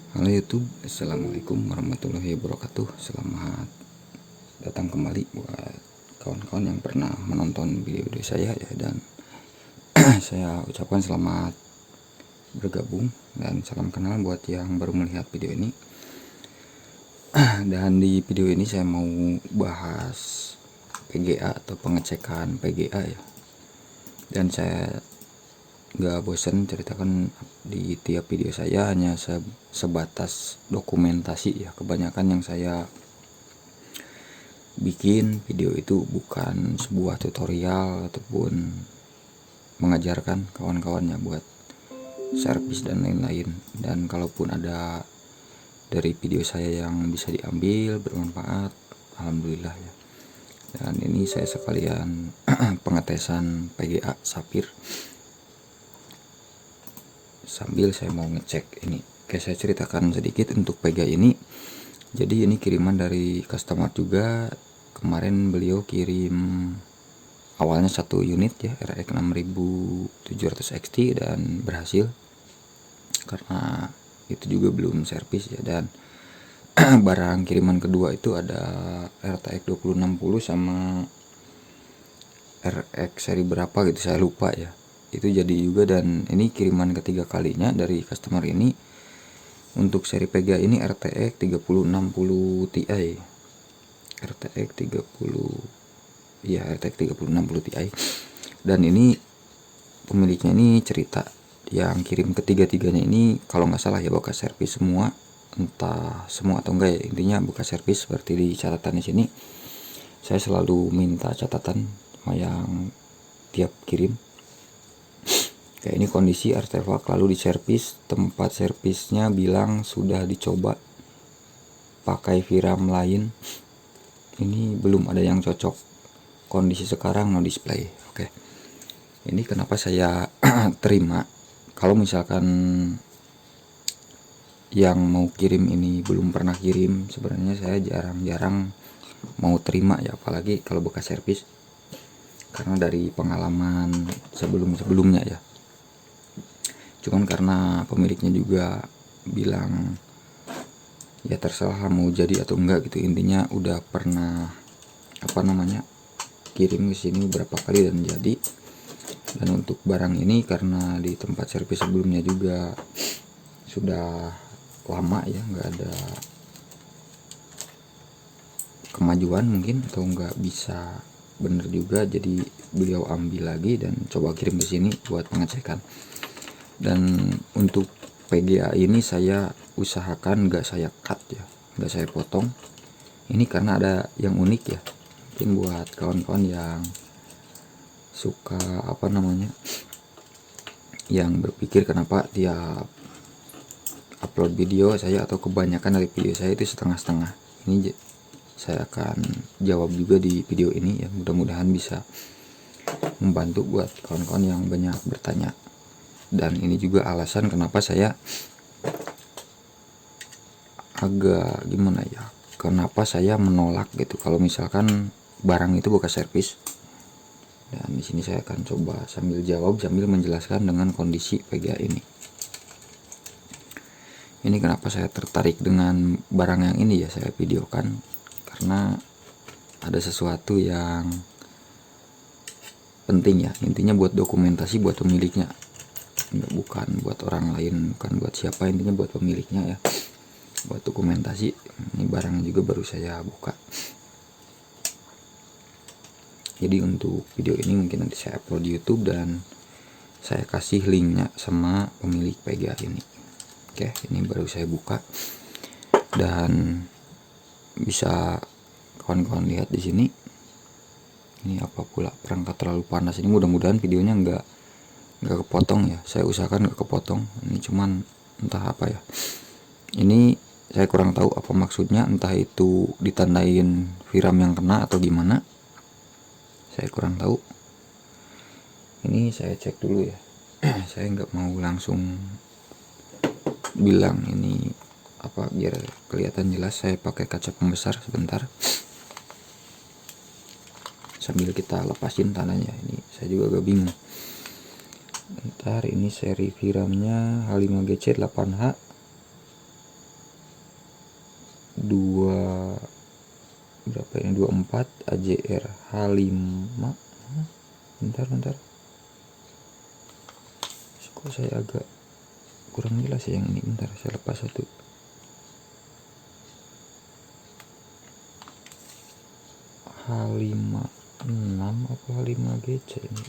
Halo YouTube, Assalamualaikum warahmatullahi wabarakatuh. Selamat datang kembali buat kawan-kawan yang pernah menonton video-video saya ya, dan saya ucapkan selamat bergabung dan salam kenal buat yang baru melihat video ini. Dan di video ini saya mau bahas PGA atau pengecekan PGA ya. Dan saya gak bosan ceritakan di tiap video saya hanya sebatas dokumentasi ya. Kebanyakan yang saya bikin video itu bukan sebuah tutorial ataupun mengajarkan kawan-kawannya buat servis dan lain-lain. Dan kalaupun ada dari video saya yang bisa diambil bermanfaat, alhamdulillah ya. Dan ini saya sekalian pengetesan PGA Sapir sambil saya mau ngecek ini. Oke, saya ceritakan sedikit untuk PGA ini. Jadi ini kiriman dari customer juga. Kemarin beliau kirim awalnya satu unit ya, RX 6700 XT, dan berhasil karena itu juga belum servis ya. Dan barang kiriman kedua itu ada RTX 2060 sama RX seri berapa gitu, saya lupa ya. Itu jadi juga, dan ini kiriman ketiga kalinya dari customer ini. Untuk seri PGA ini RTX 3060 Ti. RTX 3060 Ti. Dan ini pemiliknya ini cerita yang kirim ketiga-tiganya ini kalau nggak salah ya bekas servis semua, entah semua atau enggak ya, intinya bekas servis. Seperti di catatan di sini saya selalu minta catatan sama yang tiap kirim. Kayak ini kondisi artefak lalu diservis, tempat servisnya bilang sudah dicoba pakai VRAM lain, ini belum ada yang cocok, kondisi sekarang no display. Oke, ini kenapa saya terima. Kalau misalkan yang mau kirim ini belum pernah kirim, sebenarnya saya jarang-jarang mau terima ya, apalagi kalau bekas servis, karena dari pengalaman sebelum-sebelumnya ya. Cuman karena pemiliknya juga bilang ya terserah mau jadi atau enggak gitu, intinya udah pernah kirim ke sini beberapa kali dan jadi. Dan untuk barang ini karena di tempat servis sebelumnya juga sudah lama ya, nggak ada kemajuan mungkin, atau nggak bisa bener juga, jadi beliau ambil lagi dan coba kirim ke sini buat pengecekan. Dan untuk PGA ini saya usahakan nggak saya cut ya, nggak saya potong. Ini karena ada yang unik ya, mungkin buat kawan-kawan yang suka yang berpikir kenapa tiap upload video saya atau kebanyakan dari video saya itu setengah-setengah. Ini saya akan jawab juga di video ini ya, mudah-mudahan bisa membantu buat kawan-kawan yang banyak bertanya. Dan ini juga alasan kenapa saya agak kenapa saya menolak gitu kalau misalkan barang itu bekas servis. Dan di sini saya akan coba sambil jawab sambil menjelaskan dengan kondisi PGA ini. Ini kenapa saya tertarik dengan barang yang ini ya, saya videokan karena ada sesuatu yang penting ya, intinya buat dokumentasi buat pemiliknya, bukan buat orang lain, bukan buat siapa, intinya buat pemiliknya ya, buat dokumentasi. Ini barang juga baru saya buka, jadi untuk video ini mungkin nanti saya upload di YouTube dan saya kasih linknya sama pemilik PGA ini. Oke, ini baru saya buka dan bisa kawan-kawan lihat di sini. Ini apa pula, perangkat terlalu panas ini, mudah-mudahan videonya nggak kepotong ya, saya usahakan nggak kepotong. Ini cuman entah apa ya, ini saya kurang tahu apa maksudnya, entah itu ditandain VRAM yang kena atau gimana, saya kurang tahu. Ini saya cek dulu ya. Saya nggak mau langsung bilang ini apa, biar kelihatan jelas saya pakai kaca pembesar sebentar sambil kita lepasin tanahnya. Ini saya juga agak bingung. Bentar, ini seri VRAM nya H5GC 8H berapa ini, 24 AJR H5. Bentar, kok saya agak kurang jelas ya yang ini. Bentar, saya lepas satu. H56 apa H5GC ini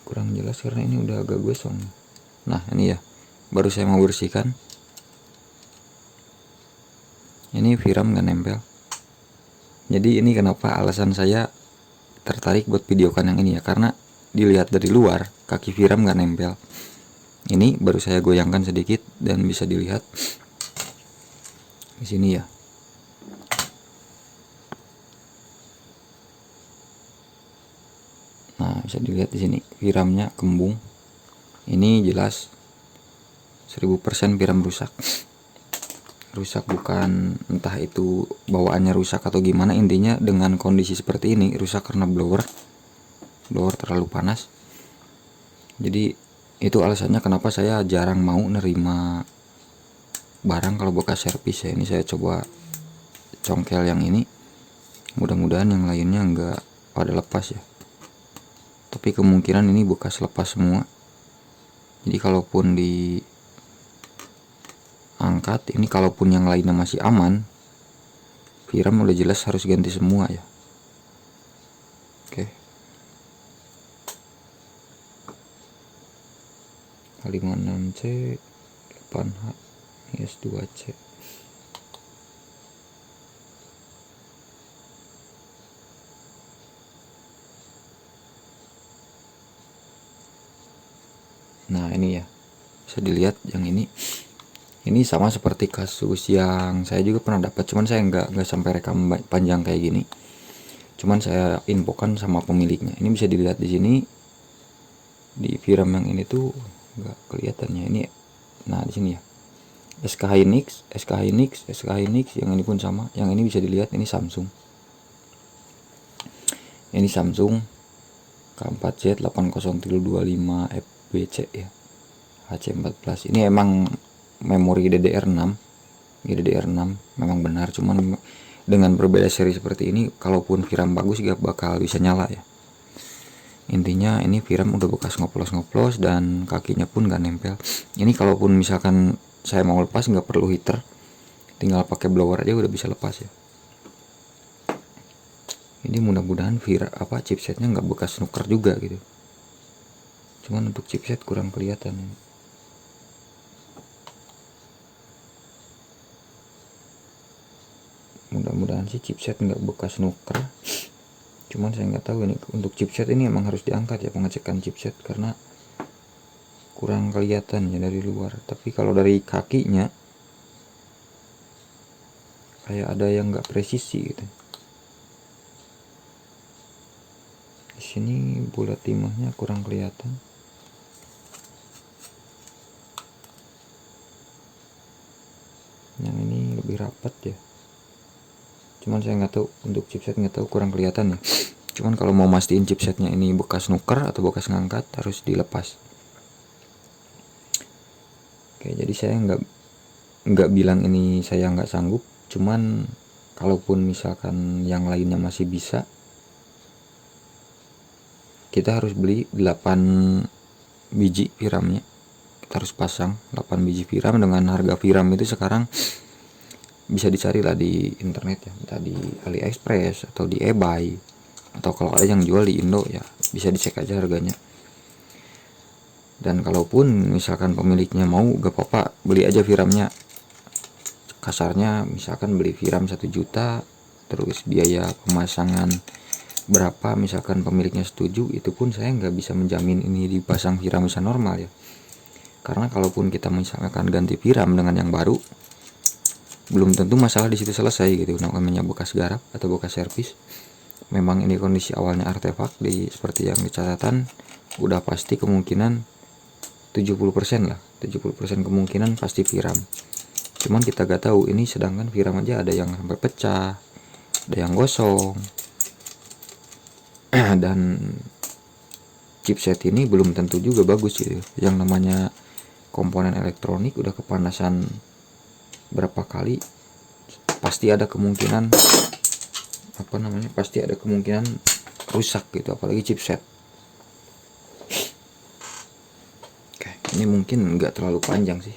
kurang jelas karena ini udah agak gosong. Nah ini ya, baru saya mau bersihkan. Ini VRAM nggak nempel. Jadi ini kenapa alasan saya tertarik buat videokan yang ini ya, karena dilihat dari luar kaki VRAM nggak nempel. Ini baru saya goyangkan sedikit dan bisa dilihat di sini ya. Nah bisa dilihat di sini VRAM-nya kembung. Ini jelas 1000% VRAM rusak. Rusak bukan entah itu bawaannya rusak atau gimana, intinya dengan kondisi seperti ini rusak karena blower terlalu panas. Jadi itu alasannya kenapa saya jarang mau nerima barang kalau bekas servis ya. Ini saya coba congkel yang ini, mudah-mudahan yang lainnya enggak pada lepas ya, tapi kemungkinan ini bekas lepas semua. Jadi kalaupun diangkat ini, kalaupun yang lainnya masih aman, VRAM udah jelas harus ganti semua ya. Oke. H56C 8H S2C. Nah ini ya, bisa dilihat yang ini sama seperti kasus yang saya juga pernah dapat, cuman saya nggak sampai rekam panjang kayak gini, cuman saya infokan sama pemiliknya. Ini bisa dilihat di sini di VRAM yang ini tuh nggak kelihatannya ini. Nah di sini ya, SK Hynix yang ini pun sama. Yang ini bisa dilihat ini Samsung. Ini Samsung K4Z 80325FBC ya, HC14. Ini emang memori DDR6 memang benar, cuman dengan berbeda seri seperti ini, kalaupun VRAM bagus gak bakal bisa nyala ya. Intinya ini VRAM udah bekas ngoplos dan kakinya pun gak nempel. Ini kalaupun misalkan saya mau lepas nggak perlu heater, tinggal pakai blower aja udah bisa lepas ya. Ini mudah-mudahan chipsetnya nggak bekas nuker juga gitu. Cuman untuk chipset kurang kelihatan ini. Mudah-mudahan sih chipset nggak bekas nuker. Cuman saya nggak tahu ini untuk chipset ini emang harus diangkat ya, pengecekan chipset, karena kurang kelihatan ya dari luar. Tapi kalau dari kakinya kayak ada yang nggak presisi gitu. Di sini bulat timahnya kurang kelihatan. Yang ini lebih rapat ya. Cuman saya nggak tahu untuk chipset, nggak tahu, kurang kelihatan ya. Cuman kalau mau mastiin chipsetnya ini bekas nuker atau bekas ngangkat harus dilepas. Oke, jadi saya nggak bilang ini saya nggak sanggup. Cuman kalaupun misalkan yang lainnya masih bisa, kita harus beli 8 biji VRAM-nya. Kita harus pasang 8 biji VRAM. Dengan harga VRAM itu sekarang bisa dicari lah di internet ya, entah di AliExpress atau di eBay, atau kalau ada yang jual di Indo ya bisa dicek aja harganya. Dan kalaupun misalkan pemiliknya mau, gak apa-apa, beli aja VRAM-nya. Kasarnya misalkan beli VRAM 1 juta, terus biaya pemasangan berapa, misalkan pemiliknya setuju, itu pun saya nggak bisa menjamin ini dipasang VRAM bisa normal ya. Karena kalaupun kita misalkan ganti VRAM dengan yang baru, belum tentu masalah di situ selesai gitu. Namanya bekas garap atau bekas servis, memang ini kondisi awalnya artefak seperti yang dicatatan, udah pasti kemungkinan 70% lah, 70% kemungkinan pasti VRAM. Cuman kita gak tahu ini, sedangkan VRAM aja ada yang sampai pecah, ada yang gosong. Dan chipset ini belum tentu juga bagus gitu. Yang namanya komponen elektronik udah kepanasan berapa kali pasti ada kemungkinan pasti ada kemungkinan rusak gitu, apalagi chipset. Oke, ini mungkin nggak terlalu panjang sih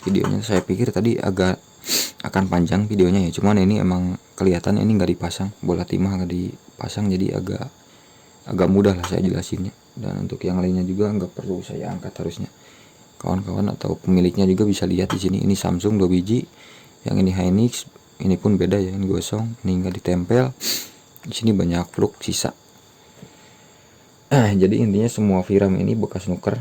videonya. Saya pikir tadi agak akan panjang videonya ya, cuman ini emang kelihatan ini nggak dipasang, bola timah nggak dipasang, jadi agak mudah lah saya jelasinnya. Dan untuk yang lainnya juga nggak perlu saya angkat, harusnya kawan-kawan atau pemiliknya juga bisa lihat di sini. Ini Samsung 2 biji, yang ini Hynix, ini pun beda ya, ini gosong, ini nggak ditempel. Di sini banyak fluk sisa. Jadi intinya semua VRAM ini bekas nuker.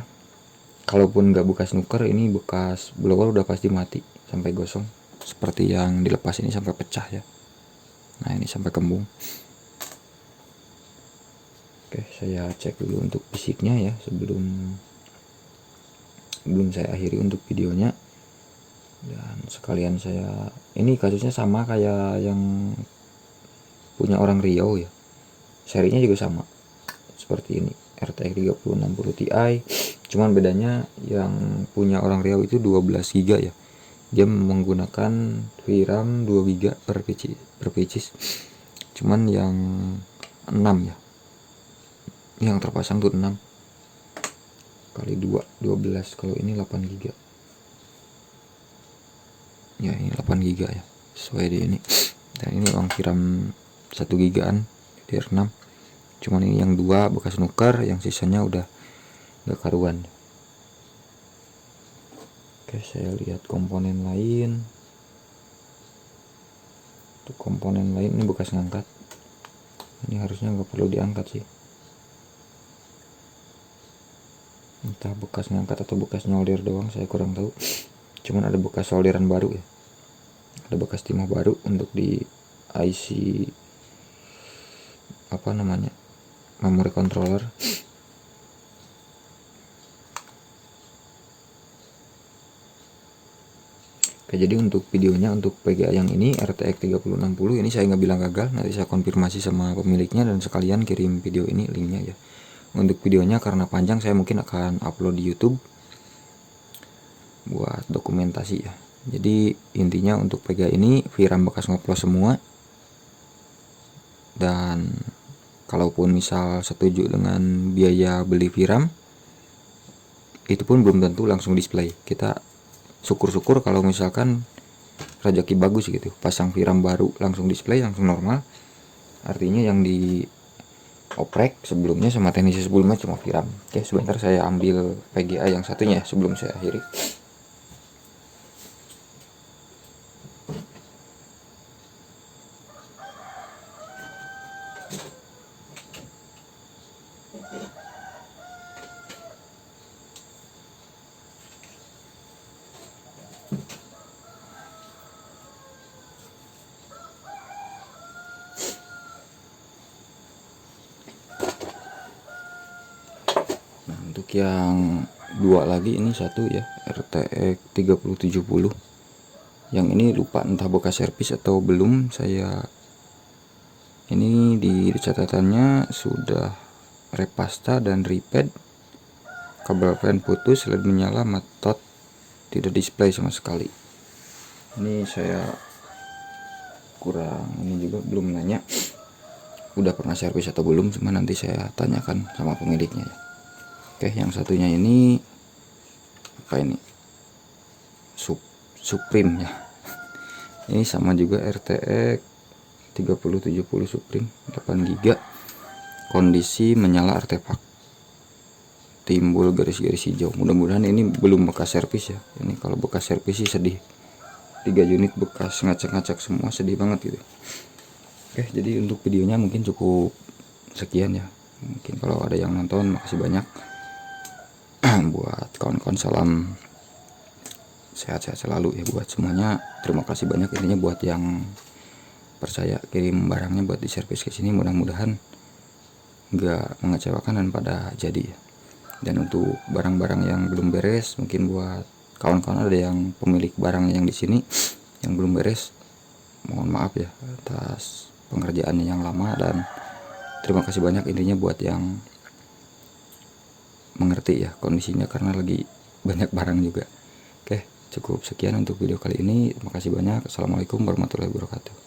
Kalaupun nggak bekas nuker, ini bekas blower udah pasti mati sampai gosong. Seperti yang dilepas ini sampai pecah ya. Nah ini sampai kembung. Oke, saya cek dulu untuk fisiknya ya sebelum saya akhiri untuk videonya. Dan sekalian ini kasusnya sama kayak yang punya orang Riau ya, serinya juga sama seperti ini, RTX 3060 Ti. Cuman bedanya yang punya orang Riau itu 12 GB ya, dia menggunakan VRAM 2 GB per pieces. Cuman yang 6 ya, yang terpasang tuh 6 kali 2 12, kalau ini 8 GB ya, ini 8 GB ya sesuai di ini. Dan ini memang VRAM 1 GB-an DDR6, cuman ini yang 2 bekas nuker, yang sisanya udah gak karuan. Oke, saya lihat komponen lain. Untuk komponen lain ini bekas ngangkat, ini harusnya nggak perlu diangkat sih, entah bekas ngangkat atau bekas nyolder doang, saya kurang tahu. Cuman ada bekas solderan baru ya, ada bekas timah baru untuk di IC memory controller. Oke, jadi untuk videonya, untuk PGA yang ini RTX 3060 ini saya nggak bilang gagal, nanti saya konfirmasi sama pemiliknya dan sekalian kirim video ini linknya ya. Untuk videonya karena panjang, saya mungkin akan upload di YouTube buat dokumentasi ya. Jadi intinya untuk PGA ini VRAM bekas ngoplos semua. Dan kalaupun misal setuju dengan biaya beli VRAM, itu pun belum tentu langsung display. Kita syukur-syukur kalau misalkan rezeki bagus gitu, pasang VRAM baru langsung display, langsung normal. Artinya yang di oprek sebelumnya sama teknisi sebelumnya cuma VRAM. Oke, sebentar saya ambil PGA yang satunya sebelum saya akhiri. Untuk yang dua lagi, ini satu ya, RTX 3070. Yang ini lupa entah bekas servis atau belum. Saya ini di catatannya sudah repasta dan repad, kabel fan putus, LED menyala, matot tidak display sama sekali. Ini saya kurang, ini juga belum nanya udah pernah servis atau belum, cuma nanti saya tanyakan sama pemiliknya ya. Oke, yang satunya ini apa ini? Supreme ya. Ini sama juga RTX 3070 Supreme 8 GB. Kondisi menyala artefak, timbul garis-garis hijau. Mudah-mudahan ini belum bekas servis ya. Ini kalau bekas servis sih sedih. 3 unit bekas ngacak-ngacak semua, sedih banget gitu. Oke, jadi untuk videonya mungkin cukup sekian ya. Mungkin kalau ada yang nonton, makasih banyak. Buat kawan-kawan, salam sehat-sehat selalu ya buat semuanya. Terima kasih banyak intinya buat yang percaya kirim barangnya buat diservis ke sini, mudah-mudahan nggak mengecewakan dan pada jadi ya. Dan untuk barang-barang yang belum beres, mungkin buat kawan-kawan ada yang pemilik barang yang di sini yang belum beres, mohon maaf ya atas pengerjaannya yang lama, dan terima kasih banyak intinya buat yang mengerti ya kondisinya karena lagi banyak barang juga. Oke, Cukup sekian untuk video kali ini. Terima kasih banyak. Assalamualaikum warahmatullahi wabarakatuh.